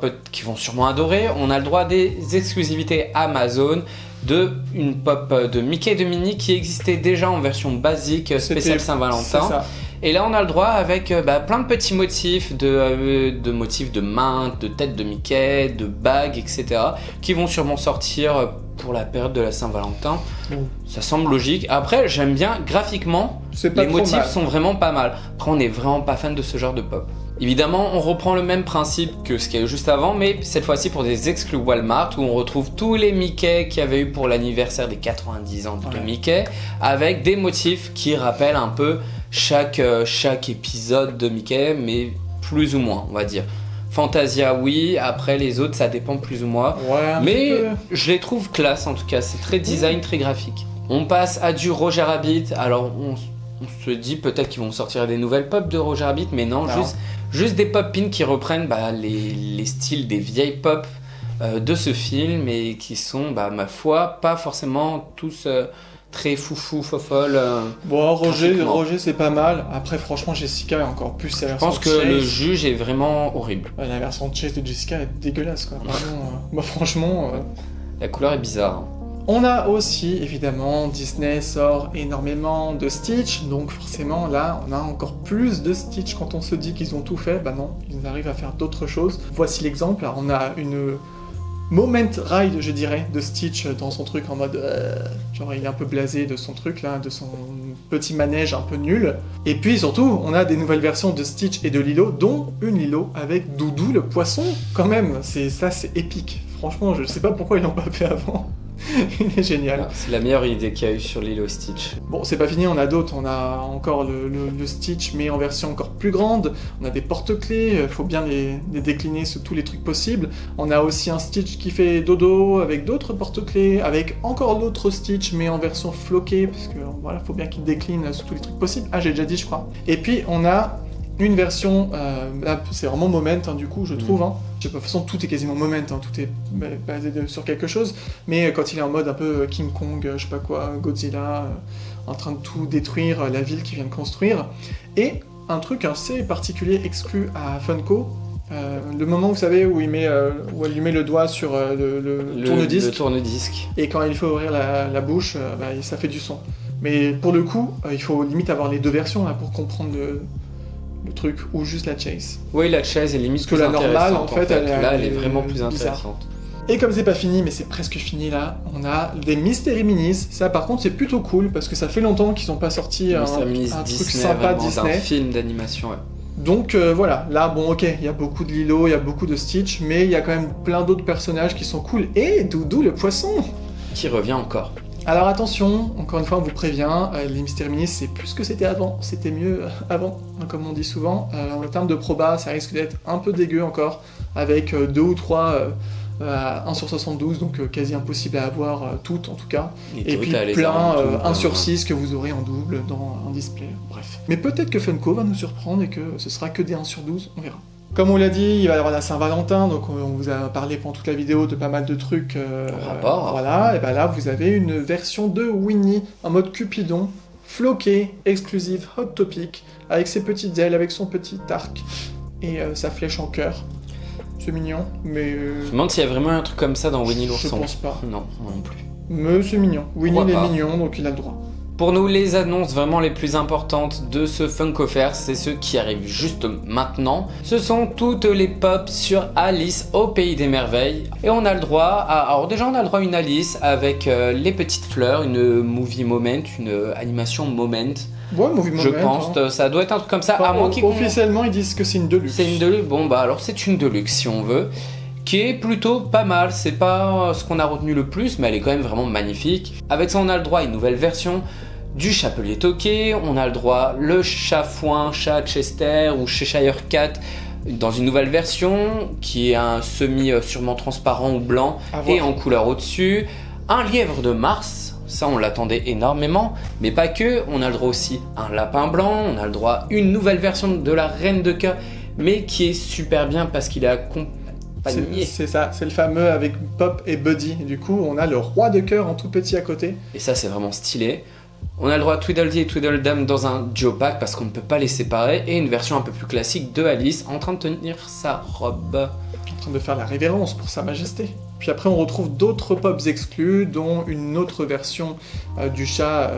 sûrement adorer. On a le droit à des exclusivités Amazon, de une pop de Mickey et de Minnie qui existait déjà en version basique spéciale Saint-Valentin. Et là on a le droit avec plein de petits motifs, de motifs de main, de tête de Mickey, de bagues, etc. qui vont sûrement sortir pour la période de la Saint-Valentin. Ça semble logique. Après j'aime bien graphiquement, les motifs sont vraiment pas mal. Après on n'est vraiment pas fan de ce genre de pop. Évidemment, on reprend le même principe que ce qu'il y a eu juste avant, mais cette fois-ci pour des exclus Walmart, où on retrouve tous les Mickey qu'il y avait eu pour l'anniversaire des 90 ans de Mickey, avec des motifs qui rappellent un peu chaque épisode de Mickey, mais plus ou moins, on va dire. Fantasia, oui, après les autres, ça dépend plus ou moins. Ouais, mais je les trouve classe en tout cas, c'est très design, très graphique. On passe à du Roger Rabbit, alors on se dit peut-être qu'ils vont sortir des nouvelles pop de Roger Rabbit, mais non. Juste des pop pins qui reprennent les styles des vieilles pop de ce film et qui sont, ma foi, pas forcément tous très foufou, fofolle. Bon, Roger c'est pas mal. Après, franchement, Jessica est encore plus. Je pense que le juge est vraiment horrible. La version de Chase de Jessica est dégueulasse, quoi. Franchement. La couleur est bizarre. On a aussi, évidemment, Disney sort énormément de Stitch, donc forcément là, on a encore plus de Stitch quand on se dit qu'ils ont tout fait. Bah non, ils arrivent à faire d'autres choses. Voici l'exemple, alors on a une moment ride, je dirais, de Stitch dans son truc en mode... genre il est un peu blasé de son truc là, de son petit manège un peu nul. Et puis surtout, on a des nouvelles versions de Stitch et de Lilo, dont une Lilo avec Doudou le poisson, quand même. C'est épique. Franchement, je sais pas pourquoi ils l'ont pas fait avant. Il est génial. C'est la meilleure idée qu'il y a eu sur Lilo Stitch. Bon, c'est pas fini, on a d'autres. On a encore le Stitch, mais en version encore plus grande. On a des porte-clés, faut bien les décliner sous tous les trucs possibles. On a aussi un Stitch qui fait dodo avec d'autres porte-clés, avec encore l'autre Stitch, mais en version floquée, parce que voilà, faut bien qu'il décline sous tous les trucs possibles. Ah, j'ai déjà dit, je crois. Et puis, on a une version, c'est vraiment moment, du coup, je trouve. De toute façon, tout est quasiment moment, tout est basé sur quelque chose. Mais quand il est en mode un peu King Kong, je sais pas quoi, Godzilla, en train de tout détruire, la ville qu'il vient de construire. Et un truc assez particulier exclu à Funko, le moment, vous savez, où elle lui met le doigt sur le tourne-disque. Le tourne-disque. Et quand il faut ouvrir la bouche, ça fait du son. Mais pour le coup, il faut limite avoir les deux versions là, pour comprendre le truc, ou juste la chase. Oui, la chase est limite plus intéressante. Parce que la normale, en fait, elle est vraiment plus intéressante. Et comme c'est pas fini, mais c'est presque fini là, on a des Mystery Minis. Ça, par contre, c'est plutôt cool, parce que ça fait longtemps qu'ils n'ont pas sorti un truc sympa Disney. Un film d'animation, ouais. Donc voilà, là, bon, ok, il y a beaucoup de Lilo, il y a beaucoup de Stitch, mais il y a quand même plein d'autres personnages qui sont cool. Et Doudou le poisson qui revient encore. Alors attention, encore une fois on vous prévient, les Mystery Minis c'est plus ce que c'était avant, c'était mieux avant, comme on dit souvent. En termes de proba, ça risque d'être un peu dégueu encore, avec 2 ou 3 1 sur 72, donc quasi impossible à avoir toutes en tout cas. Et puis plein 1 sur 6 que vous aurez en double dans un display, bref. Mais peut-être que Funko va nous surprendre et que ce sera que des 1 sur 12, on verra. Comme on l'a dit, il va y avoir la Saint-Valentin, donc on vous a parlé pendant toute la vidéo de pas mal de trucs. Rapport. Voilà, et ben là vous avez une version de Winnie en mode Cupidon, floquée, exclusive, Hot Topic, avec ses petites ailes, avec son petit arc et sa flèche en cœur. C'est mignon, mais... Je me demande s'il y a vraiment un truc comme ça dans Winnie l'ourson. Je pense pas. Non, moi non plus. Mais c'est mignon. Winnie il est mignon, donc il a le droit. Pour nous, les annonces vraiment les plus importantes de ce Funkoverse, c'est ceux qui arrivent juste maintenant. Ce sont toutes les pops sur Alice au Pays des Merveilles. Et on a le droit à... Alors déjà, on a le droit à une Alice avec les petites fleurs, une movie moment, une animation moment. Ouais, movie moment. Je pense, ça doit être un truc comme ça. À moins officiellement, ils disent que c'est une deluxe. C'est une deluxe. Bon, bah alors c'est une deluxe si on veut. Qui est plutôt pas mal, c'est pas ce qu'on a retenu le plus, mais elle est quand même vraiment magnifique. Avec ça, on a le droit à une nouvelle version du Chapelier Toqué, on a le droit le Chafouin, chat Chester ou Cheshire Cat dans une nouvelle version qui est un semi sûrement transparent ou blanc et en couleur au-dessus. Un lièvre de Mars, ça on l'attendait énormément, mais pas que, on a le droit aussi à un lapin blanc, on a le droit à une nouvelle version de la Reine de Cœur, mais qui est super bien parce qu'il est accompagné. C'est ça, c'est le fameux avec Pop et Buddy. Du coup, on a le roi de cœur en tout petit à côté. Et ça, c'est vraiment stylé. On a le droit à Tweedledee et Tweedledum dans un duo pack parce qu'on ne peut pas les séparer. Et une version un peu plus classique de Alice en train de tenir sa robe. En train de faire la révérence pour sa majesté. Puis après, on retrouve d'autres pops exclus, dont une autre version du chat,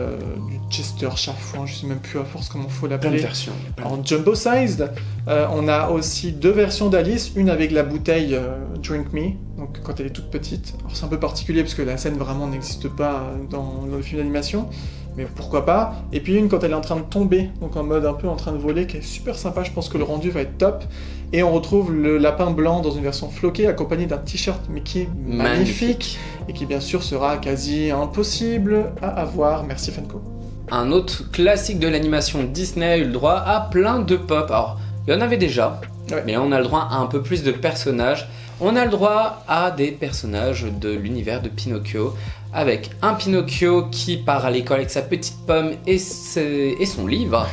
du Chester Chafouin, je sais même plus à force comment il faut l'appeler. Plein de versions. En jumbo sized. On a aussi deux versions d'Alice, une avec la bouteille Drink Me, donc quand elle est toute petite. Alors c'est un peu particulier parce que la scène vraiment n'existe pas dans le film d'animation, mais pourquoi pas. Et puis une quand elle est en train de tomber, donc en mode un peu en train de voler, qui est super sympa, je pense que le rendu va être top. Et on retrouve le lapin blanc dans une version floquée, accompagné d'un t-shirt, mais qui est magnifique, et qui bien sûr sera quasi impossible à avoir. Merci Funko. Un autre classique de l'animation Disney a eu le droit à plein de pop. Alors, il y en avait déjà, mais là on a le droit à un peu plus de personnages. On a le droit à des personnages de l'univers de Pinocchio, avec un Pinocchio qui part à l'école avec sa petite pomme et son livre.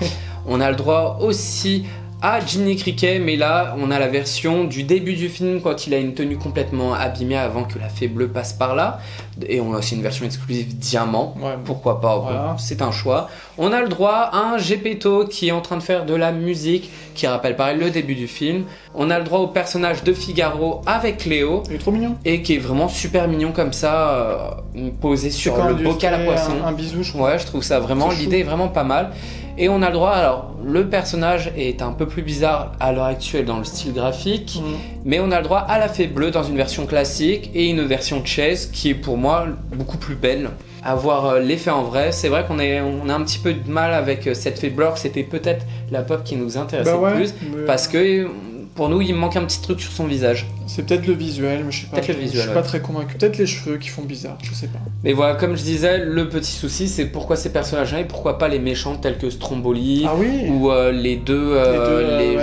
On a le droit aussi à Jiminy Cricket, mais là on a la version du début du film quand il a une tenue complètement abîmée avant que la fée bleue passe par là. Et on a aussi une version exclusive diamant, pourquoi pas, voilà. C'est un choix. On a le droit à un Gepetto qui est en train de faire de la musique, qui rappelle pareil le début du film. On a le droit au personnage de Figaro avec Léo. Il est trop mignon. Et qui est vraiment super mignon comme ça, posé sur le bocal à poisson. Un bisou, je crois. Ouais, je trouve ça vraiment, l'idée est vraiment pas mal. Et on a le droit, alors le personnage est un peu plus bizarre à l'heure actuelle dans le style graphique, mais on a le droit à la fée bleue dans une version classique et une version Chase qui est pour moi beaucoup plus belle. À voir l'effet en vrai, c'est vrai qu'on a un petit peu de mal avec cette fée bleue, c'était peut-être la pop qui nous intéressait le plus, parce que pour nous il manque un petit truc sur son visage. C'est peut-être le visuel, mais je suis pas très convaincu. Peut-être les cheveux qui font bizarre, je sais pas. Mais voilà, comme je disais, le petit souci c'est pourquoi ces personnages-là et pourquoi pas les méchants tels que Stromboli ou les deux,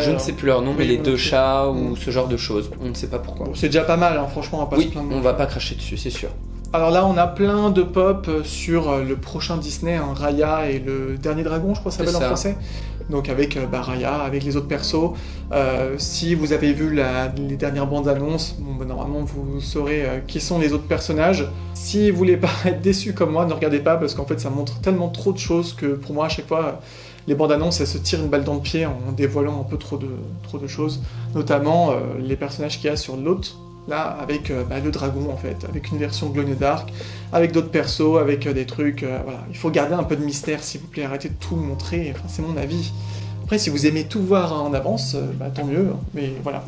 je ne sais plus leur nom, mais les deux chats ou ce genre de choses. On ne sait pas pourquoi. Bon, c'est déjà pas mal, hein, franchement, on va pas se plaindre. On va pas cracher dessus, c'est sûr. Alors là, on a plein de pop sur le prochain Disney, hein, Raya et le Dernier Dragon, je crois que ça s'appelle en français. Donc avec Raya, avec les autres persos. Si vous avez vu les dernières bandes annonces, normalement vous saurez qui sont les autres personnages. Si vous voulez pas être déçu comme moi, ne regardez pas parce qu'en fait ça montre tellement trop de choses que pour moi à chaque fois les bandes annonces elles se tirent une balle dans le pied en dévoilant un peu trop de choses. Notamment les personnages qu'il y a sur l'autre. Là, avec le dragon en fait, avec une version glow in the dark, avec d'autres persos, avec des trucs, voilà. Il faut garder un peu de mystère s'il vous plaît, arrêtez de tout montrer, enfin, c'est mon avis. Après, si vous aimez tout voir en avance, tant mieux, hein. Mais voilà.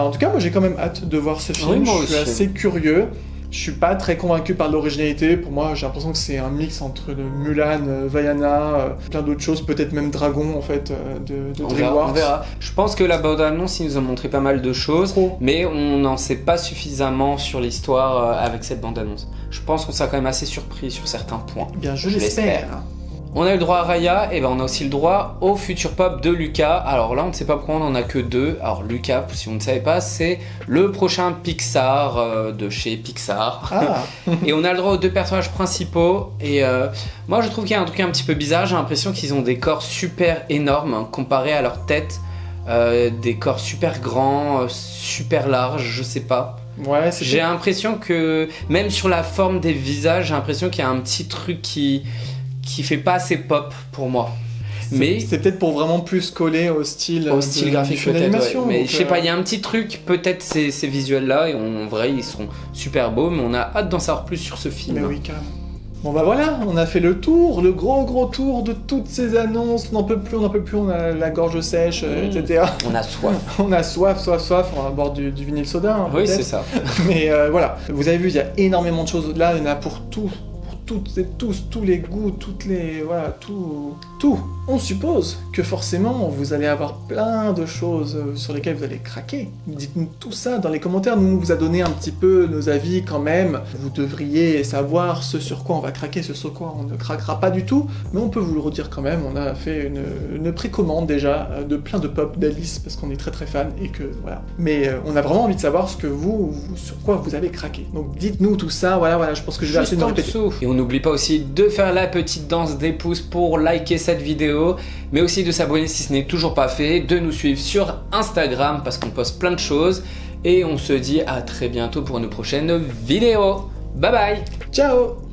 En tout cas, moi j'ai quand même hâte de voir ce film, je suis assez curieux. Je suis pas très convaincu par l'originalité. Pour moi, j'ai l'impression que c'est un mix entre Mulan, Vaiana, plein d'autres choses, peut-être même Dragon en fait, de DreamWorks. On verra. Je pense que la bande-annonce, ils nous ont montré pas mal de choses, mais on n'en sait pas suffisamment sur l'histoire avec cette bande-annonce. Je pense qu'on sera quand même assez surpris sur certains points. Bien, je l'espère. On a eu le droit à Raya, et on a aussi le droit au Future Pop de Lucas. Alors là, on ne sait pas pourquoi on en a que deux. Alors Lucas, si vous ne savez pas, c'est le prochain Pixar de chez Pixar. Et on a le droit aux deux personnages principaux. Et moi, je trouve qu'il y a un truc un petit peu bizarre. J'ai l'impression qu'ils ont des corps super énormes hein, comparés à leur tête. Des corps super grands, super larges, je sais pas. Ouais, j'ai l'impression que même sur la forme des visages, j'ai l'impression qu'il y a un petit truc qui fait pas assez pop pour moi. Mais c'est peut-être pour vraiment plus coller au style graphique peut-être. Mais je sais pas, il y a un petit truc, peut-être ces visuels là et en vrai ils sont super beaux, mais on a hâte d'en savoir plus sur ce film. Mais oui, carrément. Bon bah voilà, on a fait le tour, le gros tour de toutes ces annonces, on n'en peut plus, on a la gorge sèche, etc. On a soif. On a soif, on va boire du vinyle soda. Hein, Oui, peut-être. c'est ça. Mais voilà, vous avez vu, il y a énormément de choses là, il y en a pour tout. Toutes et tous les goûts, toutes les... Voilà, tout. On suppose que forcément, vous allez avoir plein de choses sur lesquelles vous allez craquer. Dites-nous tout ça dans les commentaires. Nous, on vous a donné un petit peu nos avis quand même. Vous devriez savoir ce sur quoi on va craquer, ce sur quoi on ne craquera pas du tout. Mais on peut vous le redire quand même. On a fait une précommande déjà de plein de pop d'Alice parce qu'on est très fan et que voilà. Mais on a vraiment envie de savoir ce que sur quoi vous avez craqué. Donc dites-nous tout ça. Voilà, je pense que je vais essayer de me répéter. Et on n'oublie pas aussi de faire la petite danse des pouces pour liker cette vidéo, mais aussi de s'abonner si ce n'est toujours pas fait, de nous suivre sur Instagram parce qu'on poste plein de choses, et on se dit à très bientôt pour une prochaine vidéo. Bye bye. Ciao.